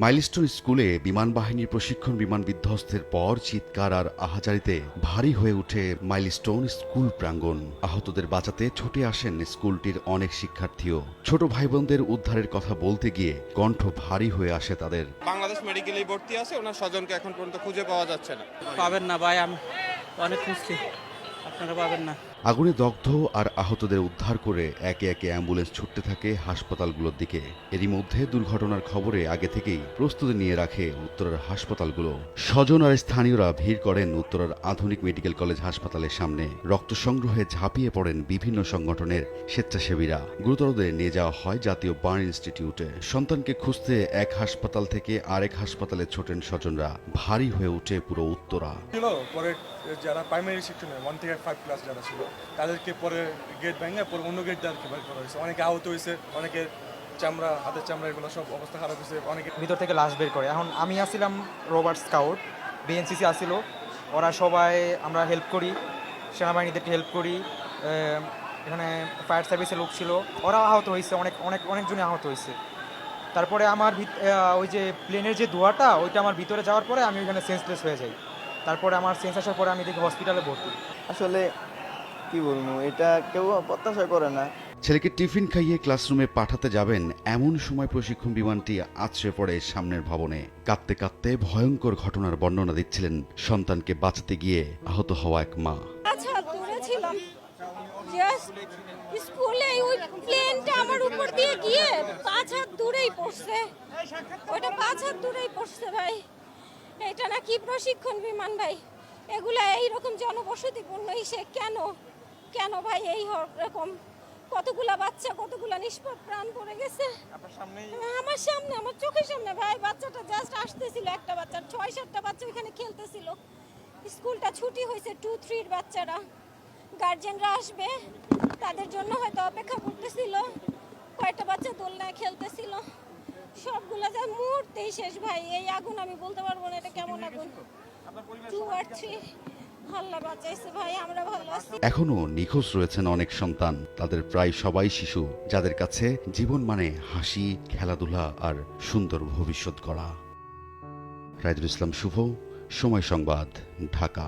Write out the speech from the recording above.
Milestone স্কুলে বিমান বাহিনীর প্রশিক্ষণ বিমান বিধ্বস্তের পর চিৎকার আর আহাজারিতে ভারী হয়ে ওঠে মাইলস্টোন স্কুল প্রাঙ্গণ। আহতদের বাঁচাতে ছুটে আসেন স্কুলটির অনেক শিক্ষার্থীও। ছোট ভাই বোনদের উদ্ধারের কথা বলতে গিয়ে কণ্ঠ ভারী হয়ে আসে তাদের। বাংলাদেশ মেডিকেলে ভর্তি আছে, ওনার স্বজনকে এখন পর্যন্ত খুঁজে পাওয়া যাচ্ছে না। পাবেন না ভাই, আমি অনেক খুঁজছি, আপনারা পাবেন না। আগুনে দগ্ধ আর আহতদের উদ্ধার করে একে একে অ্যাম্বুলেন্স ছুটতে থাকে হাসপাতালগুলোর দিকে। এরই মধ্যে দুর্ঘটনার খবরে আগে থেকেই প্রস্তুতি নিয়ে রাখে উত্তরার হাসপাতালগুলো। স্বজন আর স্থানীয়রা ভিড় করেন উত্তরার আধুনিক মেডিকেল কলেজ হাসপাতালের সামনে। রক্ত সংগ্রহে ঝাঁপিয়ে পড়েন বিভিন্ন সংগঠনের স্বেচ্ছাসেবীরা। গুরুতরদের নিয়ে যাওয়া হয় জাতীয় বার্ন ইনস্টিটিউটে। সন্তানকে খুঁজতে এক হাসপাতাল থেকে আরেক হাসপাতালে ছোটেন স্বজনরা। ভারী হয়ে ওঠে পুরো উত্তরা। পরে যারা প্রাইমারি সেকশনে 1 থেকে 5 ক্লাস যারা ছিল তাদেরকে পরে গেট ভেঙে পরে অন্য গেট দিয়ে বের করা হয়েছে। অনেকে আহত হয়েছে, অনেকে চামড়া, হাতের চামড়া এগুলো সব অবস্থা খারাপ হয়েছে। অনেকে ভিতর থেকে লাশ বের করে। এখন আমি আসছিলাম রোভার স্কাউট, বিএনসিসি আসছিল, ওরা সবাই আমরা হেল্প করি, সেনাবাহিনীদেরকে হেল্প করি। এখানে ফায়ার সার্ভিসের লোক ছিল, ওরা আহত হয়েছে, অনেকজনই আহত হয়েছে। তারপরে আমার ওই যে প্লেনের যে ধোঁয়াটা ওইটা আমার ভিতরে যাওয়ার পরে আমি ওইখানে সেন্সলেস হয়ে যাই। তারপরে আমার সেন্স আসার পরে আমি দেখি হসপিটালে ভর্তি। আসলে কি বলবো, এটা কেউ প্রত্যাশা করে না। ছেলেকে টিফিন খাইয়ে ক্লাসরুমে পাঠাতে যাবেন এমন সময় প্রশিক্ষণ বিমানটি আছড়ে পড়ে সামনের ভবনে। কাঁদতে কাঁদতে ভয়ঙ্কর ঘটনার বর্ণনা দিচ্ছিলেন সন্তানকে বাঁচাতে গিয়ে আহত হওয়া এক মা। আচ্ছা, দূরে ছিলাম, জাস্ট স্কুলে ওই প্লেনটা আমার উপর দিয়ে গিয়ে 5 হাত দূরেই পড়ছে। ওইটা 5 হাত দূরেই পড়ছে ভাই। এটা না কি প্রশিক্ষণ বিমান ভাই? এগুলা এইরকম জনবসতিপূর্ণ ইসে কেন ভাই এই রকম? কতগুলা বাচ্চা, কতগুলা নিষ্পাপ প্রাণ পড়ে গেছে আমার সামনে, আমার চোখের সামনে ভাই। বাচ্চাটা জাস্ট আসতেছিল, একটা বাচ্চা, 6-7টা বাচ্চা ওইখানে খেলতেছিল। স্কুলটা ছুটি হয়েছে, 2-3 বাচ্চারা, গার্জেনরা আসবে তাদের জন্য হয়তো অপেক্ষা করতেছিল। কয়েকটা বাচ্চা দোলনায় খেলতেছিল, সবগুলা যা মুহূর্তেই শেষ ভাই। এই আগুন আমি বলতে পারবো না এটা কেমন আগুন। 2 আর 3 আল্লাহ বাঁচাইছে ভাই, আমরা ভালো আছি। এখনো নিখোঁজ রয়েছেন অনেক সন্তান। তাদের প্রায় সবাই শিশু, যাদের কাছে জীবন মানে হাসি, খেলাধুলা আর সুন্দর ভবিষ্যৎ গড়া। রাইদুল ইসলাম শুভ, সময় সংবাদ, ঢাকা।